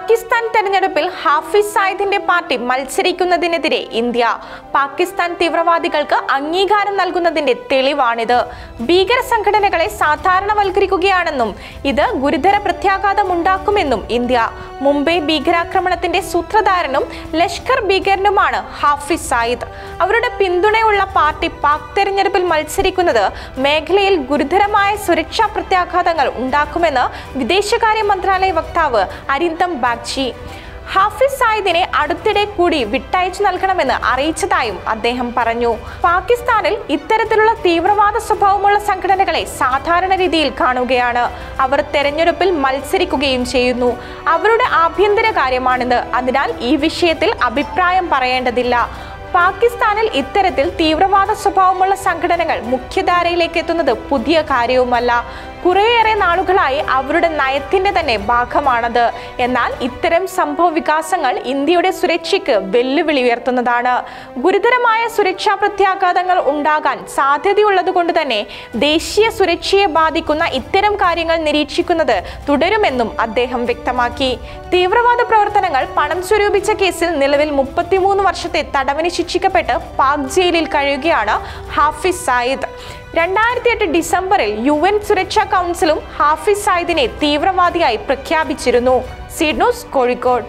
പാകിസ്ഥാൻ തെരഞ്ഞെടുപ്പിൽ Hafiz സയ്യിദിന്റെ party മത്സരിക്കുന്നതിനെതിരെ India Pakistan തീവ്രവാദികൾക്ക് അംഗീകാരം നൽകുന്നതിന്റെ തെളിവാണിത്. ഭീകര സംഘടനകളെ സാധാരണവൽക്കരിക്കുകയാണെന്നും ഇത് ഗുരുതര പ്രത്യാഘാതമുണ്ടാക്കുമെന്നും ഇന്ത്യ. മുംബൈ ഭീകരാക്രമണത്തിന്റെ സൂത്രധാരനും ലഷ്കർ ഭീകരനുമാണ് ഹാഫിസ് സയ്യിദ്. അവരുടെ പിന്തുണയുള്ള പാർട്ടി പാക് തെരഞ്ഞെടുപ്പിൽ മത്സരിക്കുന്നത് മേഖലയിൽ ഗുരുതരമായ സുരക്ഷാ പ്രത്യാഘാതങ്ങൾ ഉണ്ടാക്കുമെന്ന് വിദേശകാര്യ മന്ത്രാലയ വക്താവ് അരിന്ദം ബാഗ്ചി ഹാഫിസ് സയ്യിദിനെ അടുത്തിടെ കൂടി വിട്ടയച്ചു നൽകണമെന്ന് അറിയിച്ചതായും അദ്ദേഹം പറഞ്ഞു. പാകിസ്ഥാനിൽ ഇത്തരത്തിലുള്ള തീവ്രവാദ സ്വഭാവമുള്ള സംഘടനകളെ സാധാരണ രീതിയിൽ കാണുകയാണ്. അവർ തെരഞ്ഞെടുപ്പിൽ മത്സരിക്കുകയും ചെയ്യുന്നു. അവരുടെ ആഭ്യന്തര കാര്യമാണിത്. അതിനാൽ ഈ വിഷയത്തിൽ അഭിപ്രായം പറയേണ്ടതില്ല. പാകിസ്ഥാനിൽ ഇത്തരത്തിൽ തീവ്രവാദ സ്വഭാവമുള്ള സംഘടനകൾ മുഖ്യധാരയിലേക്ക് എത്തുന്നത് പുതിയ കാര്യവുമല്ല. കുറേയേറെ നാളുകളായി അവരുടെ നയത്തിന്റെ തന്നെ ഭാഗമാണത്. എന്നാൽ ഇത്തരം സംഭവ വികാസങ്ങൾ ഇന്ത്യയുടെ സുരക്ഷയ്ക്ക് വെല്ലുവിളി ഉയർത്തുന്നതാണ്. ഗുരുതരമായ സുരക്ഷാ പ്രത്യാഘാതങ്ങൾ ഉണ്ടാകാൻ സാധ്യതയുള്ളത് കൊണ്ട് തന്നെ ദേശീയ സുരക്ഷയെ ബാധിക്കുന്ന ഇത്തരം കാര്യങ്ങൾ നിരീക്ഷിക്കുന്നത് തുടരുമെന്നും അദ്ദേഹം വ്യക്തമാക്കി. തീവ്രവാദ പ്രവർത്തനങ്ങൾ പണം സ്വരൂപിച്ച കേസിൽ നിലവിൽ 33 വർഷത്തെ തടവിന് ശിക്ഷിക്കപ്പെട്ട് പാക് ജയിലിൽ കഴിയുകയാണ് ഹാഫിസ് സയ്യിദ്. 2008 ഡിസംബറിൽ UN സുരക്ഷാ കൗൺസിലും ഹാഫിസ് സയ്യിദിനെ തീവ്രവാദിയായി പ്രഖ്യാപിച്ചിരുന്നു. Seed news, Kozhikode.